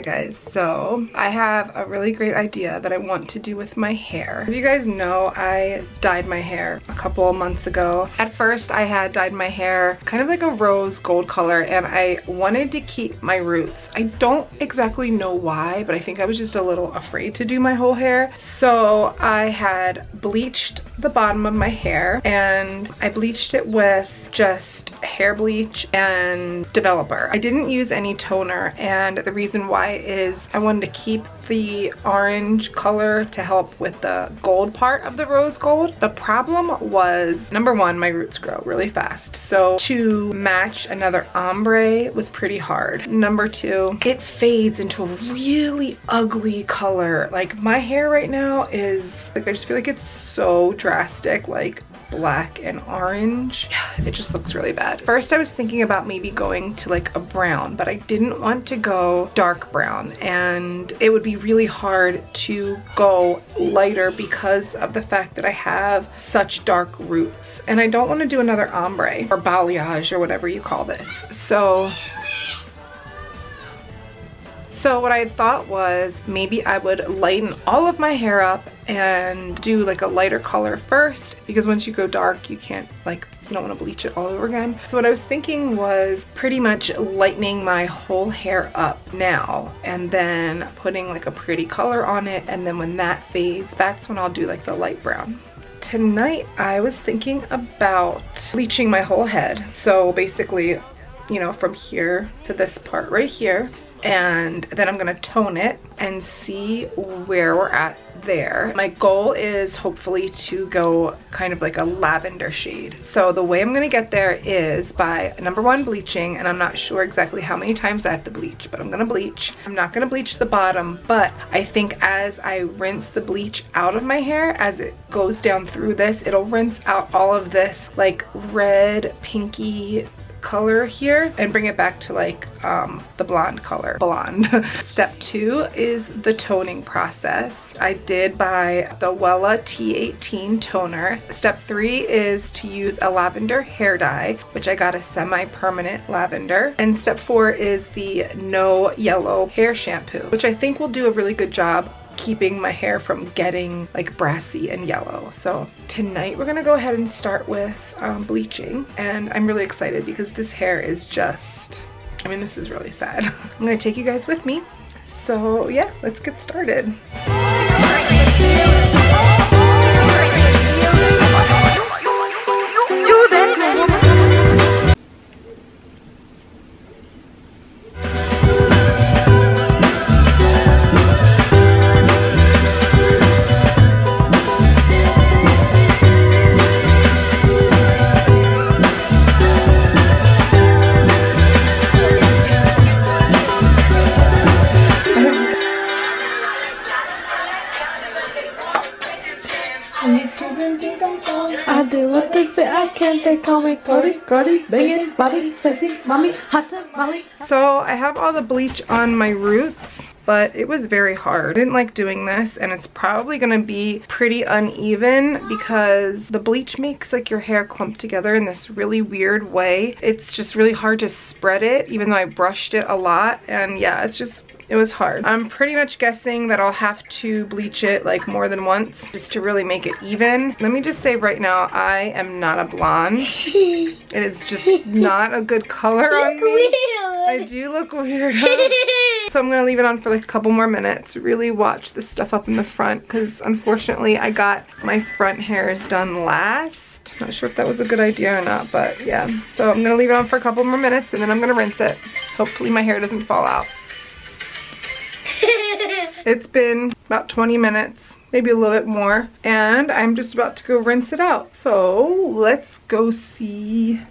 Alright guys, so I have a really great idea that I want to do with my hair. As you guys know, I dyed my hair a couple of months ago. At first I had dyed my hair kind of like a rose gold color, and I wanted to keep my roots. I don't exactly know why, but I think I was just a little afraid to do my whole hair. So I had bleached the bottom of my hair, and I bleached it with just hair bleach and developer. I didn't use any toner, and the reason why is I wanted to keep the orange color to help with the gold part of the rose gold. The problem was, number one, my roots grow really fast, so to match another ombre was pretty hard. Number two, it fades into a really ugly color. Like my hair right now is like, I just feel like it's so drastic, like black and orange. Yeah, it just looks really bad. First I was thinking about maybe going to like a brown, but I didn't want to go dark brown, and it would be really hard to go lighter because of the fact that I have such dark roots, and I don't want to do another ombre or balayage or whatever you call this. So what I thought was maybe I would lighten all of my hair up and do like a lighter color first, because once you go dark, you can't, like, you don't want to bleach it all over again. So what I was thinking was pretty much lightening my whole hair up now and then putting like a pretty color on it, and then when that fades, that's when I'll do like the light brown. Tonight I was thinking about bleaching my whole head. So basically, you know, from here to this part right here, and then I'm gonna tone it and see where we're at there. My goal is hopefully to go kind of like a lavender shade. So the way I'm gonna get there is by, number one, bleaching, and I'm not sure exactly how many times I have to bleach, but I'm gonna bleach. I'm not gonna bleach the bottom, but I think as I rinse the bleach out of my hair, as it goes down through this, it'll rinse out all of this like red, pinky color here and bring it back to like the blonde color. Step two is the toning process. I did buy the Wella T18 toner. Step three is to use a lavender hair dye, which I got a semi-permanent lavender. And step four is the No Yellow hair shampoo, which I think will do a really good job keeping my hair from getting like brassy and yellow. So tonight we're gonna go ahead and start with bleaching, and I'm really excited because this hair is just, I mean, this is really sad. I'm gonna take you guys with me. So yeah, let's get started. I do what they say I can't, they call me Cardi, banging, body, spicy, mommy, hot tamale. So I have all the bleach on my roots, but it was very hard. I didn't like doing this, and it's probably gonna be pretty uneven because the bleach makes like your hair clump together in this really weird way. It's just really hard to spread it, even though I brushed it a lot, and yeah, it was hard. I'm pretty much guessing that I'll have to bleach it like more than once just to really make it even. Let me just say right now, I am not a blonde. It is just not a good color on me. Weird. I do look weird. So I'm gonna leave it on for like a couple more minutes. Really watch the stuff up in the front, because unfortunately I got my front hairs done last. Not sure if that was a good idea or not, but yeah. So I'm gonna leave it on for a couple more minutes, and then I'm gonna rinse it. Hopefully my hair doesn't fall out. It's been about 20 minutes, maybe a little bit more, and I'm just about to go rinse it out. So let's go see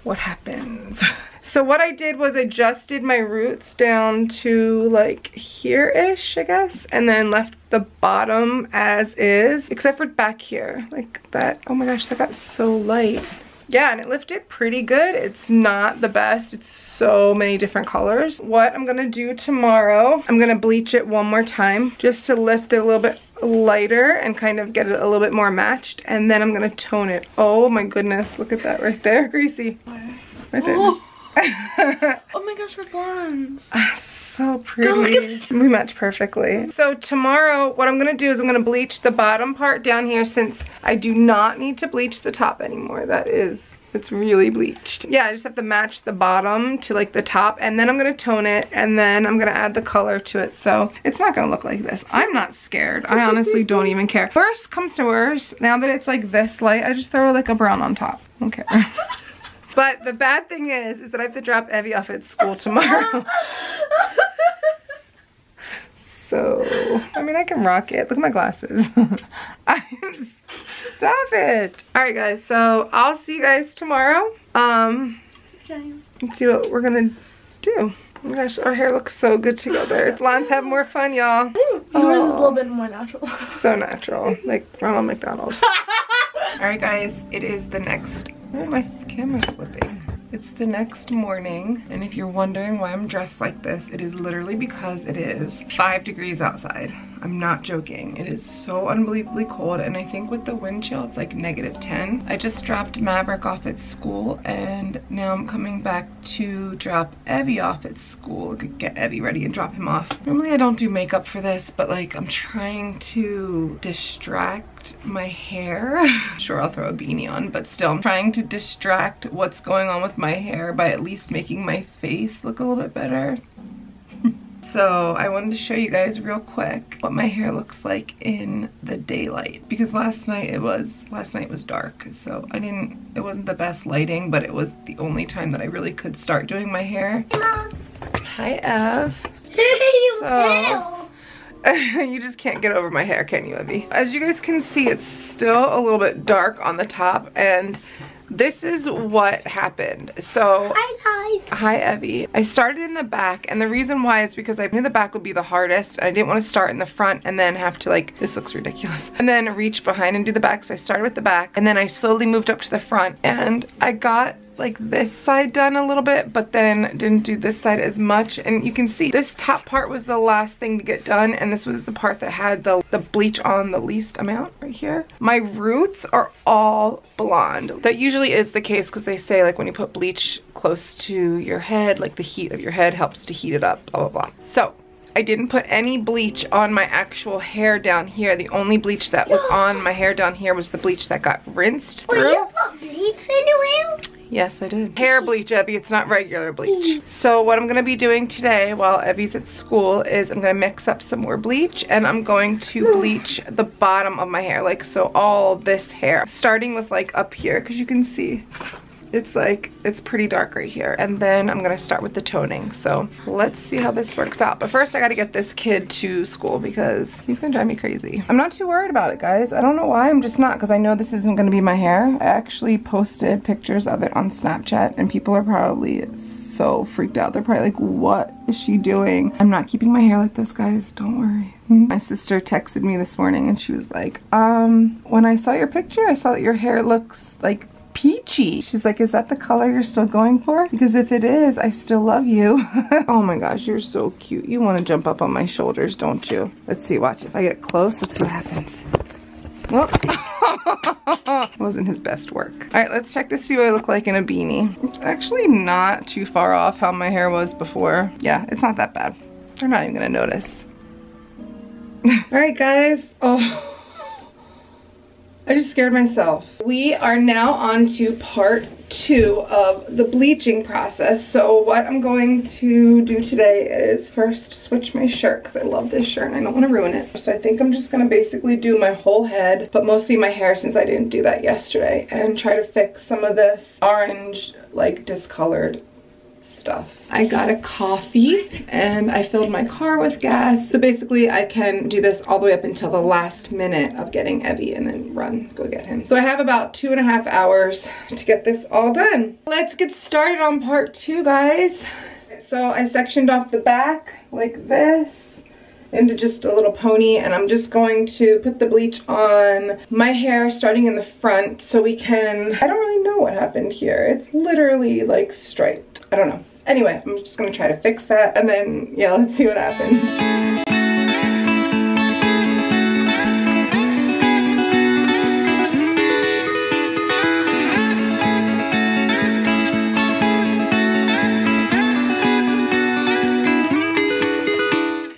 what happens. So what I did was adjusted my roots down to like here-ish, I guess, and then left the bottom as is, except for back here, like that. Oh my gosh, that got so light. Yeah, and it lifted pretty good. It's not the best. It's so many different colors. What I'm gonna do tomorrow, I'm gonna bleach it one more time just to lift it a little bit lighter and kind of get it a little bit more matched, and then I'm gonna tone it. Oh my goodness, look at that right there, Greasy. Right there. Oh my gosh, we're blondes. So pretty. We match perfectly. So tomorrow, what I'm gonna do is I'm gonna bleach the bottom part down here since I do not need to bleach the top anymore. It's really bleached. Yeah, I just have to match the bottom to like the top, and then I'm gonna tone it, and then I'm gonna add the color to it. So it's not gonna look like this. I'm not scared. I honestly don't even care. Worst comes to worst, now that it's like this light, I just throw like a brown on top. Okay. But the bad thing is that I have to drop Evie off at school tomorrow. So, I mean, I can rock it. Look at my glasses. Stop it. All right, guys. So I'll see you guys tomorrow. Let's see what we're gonna do. Oh my gosh, our hair looks so good together. Blondes have more fun, y'all. Yours is a little bit more natural. So natural, like Ronald McDonald. All right, guys. It is the next. Oh, my camera's slipping. It's the next morning, and if you're wondering why I'm dressed like this, it is literally because it is 5 degrees outside. I'm not joking. It is so unbelievably cold, and I think with the wind chill, it's like -10. I just dropped Maverick off at school, and now I'm coming back to drop Evie off at school, get Evie ready and drop him off. Normally I don't do makeup for this, but like I'm trying to distract my hair. Sure, I'll throw a beanie on, but still I'm trying to distract what's going on with my hair by at least making my face look a little bit better. So I wanted to show you guys real quick what my hair looks like in the daylight, because last night was dark, so it wasn't the best lighting, but it was the only time that I really could start doing my hair. Hi, Ev. So, you just can't get over my hair, can you, Evie? As you guys can see, it's still a little bit dark on the top, and this is what happened. So, hi Evie. I started in the back, and the reason why is because I knew the back would be the hardest. I didn't want to start in the front and then have to like, this looks ridiculous, and then reach behind and do the back. So I started with the back, and then I slowly moved up to the front, and I got like this side done a little bit, but then didn't do this side as much. And you can see this top part was the last thing to get done, and this was the part that had the bleach on the least amount right here. My roots are all blonde. That usually is the case because they say like when you put bleach close to your head, like the heat of your head helps to heat it up, blah, blah, blah. So I didn't put any bleach on my actual hair down here. The only bleach that was on my hair down here was the bleach that got rinsed through. Will you put bleach in your hair? Yes, I did. Hair bleach, Evie. It's not regular bleach. So what I'm going to be doing today while Evie's at school is I'm going to mix up some more bleach, and I'm going to bleach the bottom of my hair. Like, so all this hair. Starting with like up here, because you can see it's like, it's pretty dark right here. And then I'm gonna start with the toning. So let's see how this works out. But first I gotta get this kid to school because he's gonna drive me crazy. I'm not too worried about it, guys. I don't know why, I'm just not, because I know this isn't gonna be my hair. I actually posted pictures of it on Snapchat, and people are probably so freaked out. They're probably like, what is she doing? I'm not keeping my hair like this, guys, don't worry. My sister texted me this morning and she was like, when I saw your picture, I saw that your hair looks like peachy. She's like, is that the color you're still going for? Because if it is, I still love you. Oh my gosh, you're so cute. You want to jump up on my shoulders, don't you? Let's see, watch. If I get close, let's see what happens. Oh. Wasn't his best work. All right, let's check to see what I look like in a beanie. It's actually not too far off how my hair was before. Yeah, it's not that bad. They're not even gonna notice. All right, guys. Oh. I just scared myself. We are now on to part 2 of the bleaching process. So what I'm going to do today is first switch my shirt, because I love this shirt and I don't want to ruin it. So I think I'm just going to basically do my whole head, but mostly my hair since I didn't do that yesterday, and try to fix some of this orange, like discolored stuff. I got a coffee and I filled my car with gas. So basically I can do this all the way up until the last minute of getting Evie and then go get him. So I have about 2.5 hours to get this all done. Let's get started on part 2, guys. So I sectioned off the back like this into just a little pony, and I'm just going to put the bleach on my hair starting in the front so we can, I don't really know what happened here. It's literally like striped. I don't know. Anyway, I'm just gonna try to fix that, and then, yeah, let's see what happens.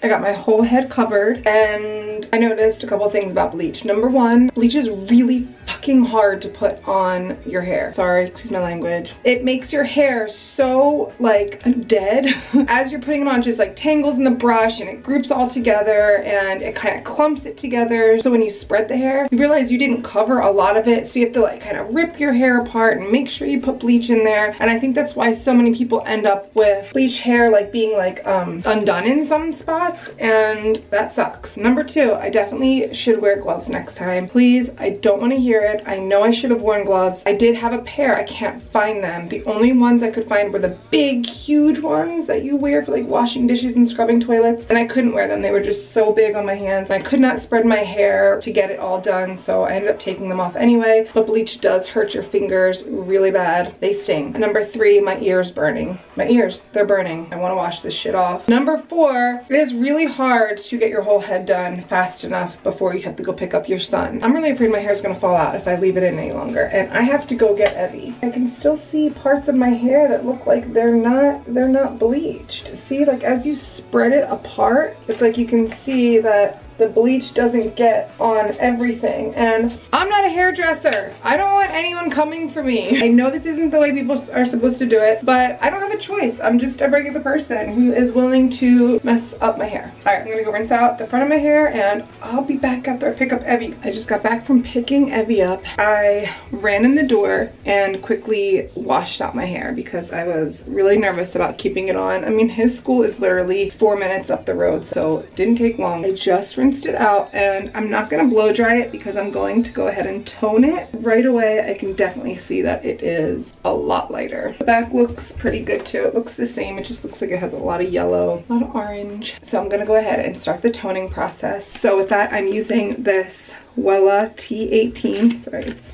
I got my whole head covered, and I noticed a couple things about bleach. Number one, bleach is really fucking hard to put on your hair. Sorry, excuse my language. It makes your hair so like dead. As you're putting it on, just like tangles in the brush and it groups all together and it kind of clumps it together. So when you spread the hair, you realize you didn't cover a lot of it. So you have to like kind of rip your hair apart and make sure you put bleach in there. And I think that's why so many people end up with bleach hair like being like undone in some spots, and that sucks. Number two, I definitely should wear gloves next time. Please, I don't want to hear it. I know I should have worn gloves. I did have a pair. I can't find them. The only ones I could find were the big, huge ones that you wear for like washing dishes and scrubbing toilets, and I couldn't wear them. They were just so big on my hands. I could not spread my hair to get it all done, so I ended up taking them off anyway. But bleach does hurt your fingers really bad. They sting. Number three, my ears burning. My ears, they're burning. I want to wash this shit off. Number four, it is really hard to get your whole head done fast enough before you have to go pick up your son. I'm really afraid my hair is going to fall out if I leave it in any longer, and I have to go get Evie. I can still see parts of my hair that look like they're not bleached. See, like as you spread it apart, it's like you can see that the bleach doesn't get on everything. And I'm not a hairdresser. I don't want anyone coming for me. I know this isn't the way people are supposed to do it, but I don't have a choice. I'm just a regular person who is willing to mess up my hair. All right, I'm gonna go rinse out the front of my hair, and I'll be back after I pick up Evie. I just got back from picking Evie up. I ran in the door and quickly washed out my hair because I was really nervous about keeping it on. I mean, his school is literally 4 minutes up the road, so it didn't take long. I just rinsed it out, and I'm not gonna blow dry it because I'm going to go ahead and tone it. Right away, I can definitely see that it is a lot lighter. The back looks pretty good too. It looks the same. It just looks like it has a lot of yellow, a lot of orange. So I'm gonna go ahead and start the toning process. So with that, I'm using this Wella T18. Sorry, it's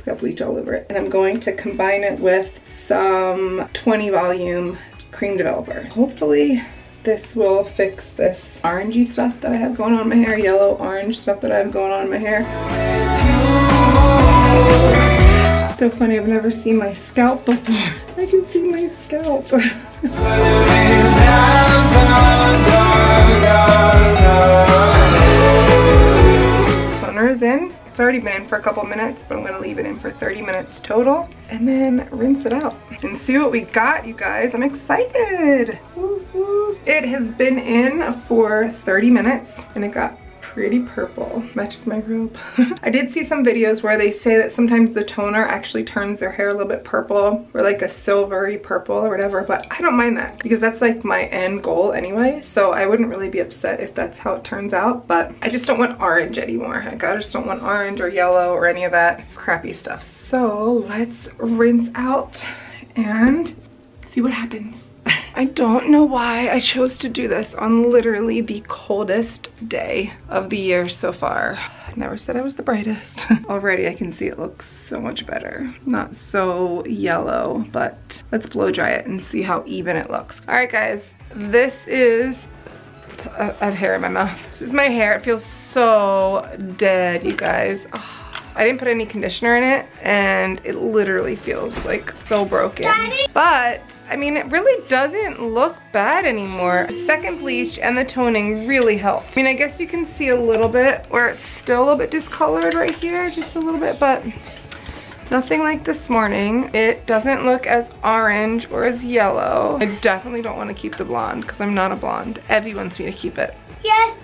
got bleach all over it. And I'm going to combine it with some 20 volume cream developer. Hopefully this will fix this orangey stuff that I have going on in my hair, yellow, orange stuff that I have going on in my hair. So funny, I've never seen my scalp before. I can see my scalp. Toner is in. It's already been in for a couple minutes, but I'm gonna leave it in for 30 minutes total and then rinse it out and see what we got, you guys. I'm excited. Woo-hoo. It has been in for 30 minutes and it got pretty purple. Matches my robe. I did see some videos where they say that sometimes the toner actually turns their hair a little bit purple, or like a silvery purple or whatever, but I don't mind that because that's like my end goal anyway, so I wouldn't really be upset if that's how it turns out. But I just don't want orange anymore. Like, I just don't want orange or yellow or any of that crappy stuff. So let's rinse out and see what happens. I don't know why I chose to do this on literally the coldest day of the year so far. I never said I was the brightest. Already I can see it looks so much better. Not so yellow, but let's blow dry it and see how even it looks. All right, guys, this is, I have hair in my mouth. This is my hair. It feels so dead, you guys. Oh. I didn't put any conditioner in it, and it literally feels like so broken. Daddy? But I mean, it really doesn't look bad anymore. Second bleach and the toning really helped. I mean, I guess you can see a little bit where it's still a little bit discolored right here, just a little bit, but nothing like this morning. It doesn't look as orange or as yellow. I definitely don't want to keep the blonde because I'm not a blonde. Evie wants me to keep it. Yes.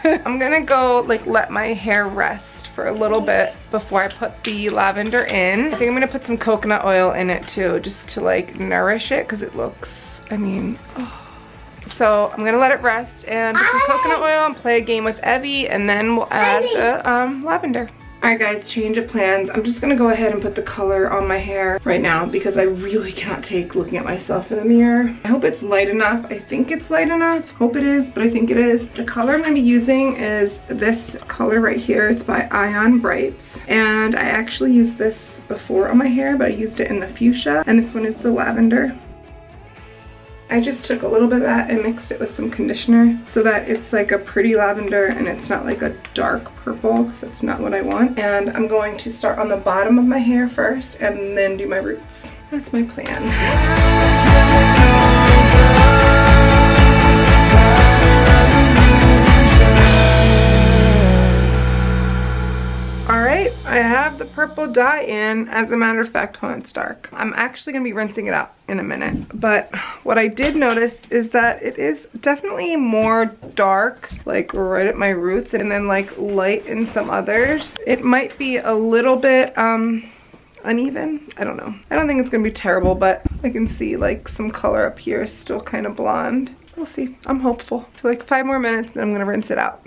I'm gonna go like let my hair rest for a little bit before I put the lavender in. I think I'm gonna put some coconut oil in it too, just to like nourish it, because it looks, I mean, oh. So I'm gonna let it rest and put some coconut oil and play a game with Evie, and then we'll add the lavender. Alright guys, change of plans. I'm just gonna go ahead and put the color on my hair right now because I really cannot take looking at myself in the mirror. I hope it's light enough. I think it's light enough. Hope it is, but I think it is. The color I'm gonna be using is this color right here. It's by Ion Brights, and I actually used this before on my hair, but I used it in the fuchsia, and this one is the lavender. I just took a little bit of that and mixed it with some conditioner so that it's like a pretty lavender and it's not like a dark purple, because that's not what I want. And I'm going to start on the bottom of my hair first and then do my roots. That's my plan. have the purple dye in, as a matter of fact, when it's dark. I'm actually gonna be rinsing it out in a minute, but what I did notice is that it is definitely more dark, like right at my roots, and then like light in some others. It might be a little bit uneven. I don't know. I don't think it's gonna be terrible, but I can see like some color up here is still kind of blonde. We'll see. I'm hopeful. So like 5 more minutes, then I'm gonna rinse it out.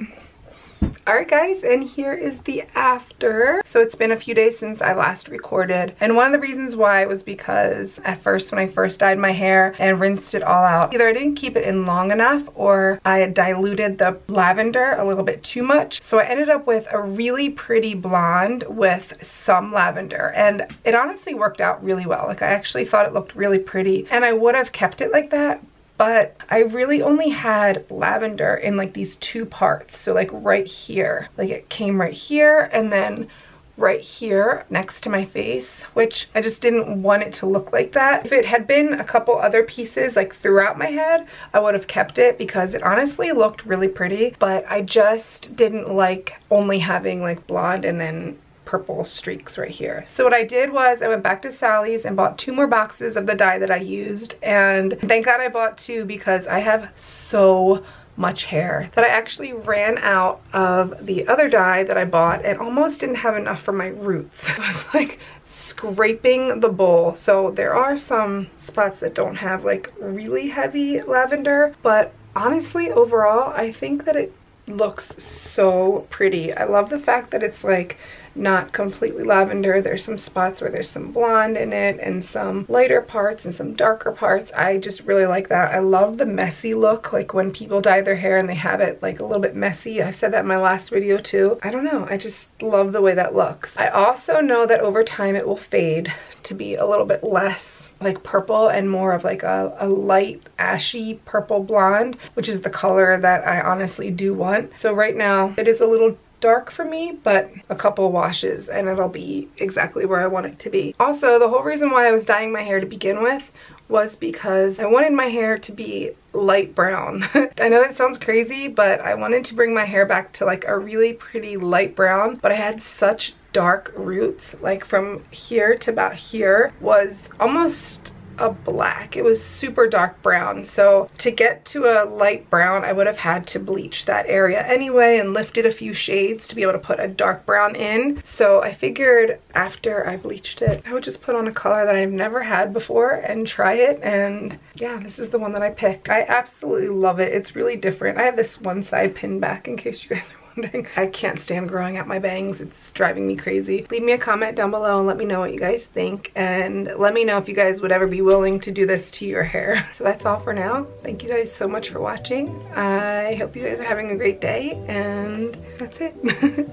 Alright guys, and here is the after. So it's been a few days since I last recorded, and one of the reasons why was because at first, when I first dyed my hair and rinsed it all out, either I didn't keep it in long enough or I had diluted the lavender a little bit too much. So I ended up with a really pretty blonde with some lavender, and it honestly worked out really well. Like, I actually thought it looked really pretty, and I would have kept it like that, but I really only had lavender in like these 2 parts. So like right here, like it came right here and then right here next to my face, which I just didn't want it to look like that. If it had been a couple other pieces like throughout my head, I would have kept it because it honestly looked really pretty, but I just didn't like only having like blonde and then purple streaks right here. So what I did was I went back to Sally's and bought 2 more boxes of the dye that I used, and thank God I bought 2 because I have so much hair that I actually ran out of the other dye that I bought and almost didn't have enough for my roots. I was like scraping the bowl. So there are some spots that don't have like really heavy lavender, but honestly overall I think that it looks so pretty. I love the fact that it's like not completely lavender. There's some spots where there's some blonde in it and some lighter parts and some darker parts. I just really like that. I love the messy look, like when people dye their hair and they have it like a little bit messy. I said that in my last video too. I don't know, I just love the way that looks. I also know that over time it will fade to be a little bit less like purple and more of like a light ashy purple blonde, which is the color that I honestly do want. So right now it is a little dark for me, but a couple washes and it'll be exactly where I want it to be. Also, the whole reason why I was dyeing my hair to begin with was because I wanted my hair to be light brown. I know that sounds crazy, but I wanted to bring my hair back to like a really pretty light brown, but I had such dark roots, like from here to about here was almost a black. It was super dark brown. So to get to a light brown, I would have had to bleach that area anyway and lift it a few shades to be able to put a dark brown in. So I figured after I bleached it, I would just put on a color that I've never had before and try it. And yeah, this is the one that I picked. I absolutely love it. It's really different. I have this one side pinned back in case you guys are wondering. I can't stand growing out my bangs. It's driving me crazy. Leave me a comment down below and let me know what you guys think, and let me know if you guys would ever be willing to do this to your hair. So that's all for now. Thank you guys so much for watching. I hope you guys are having a great day, and that's it.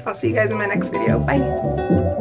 I'll see you guys in my next video. Bye.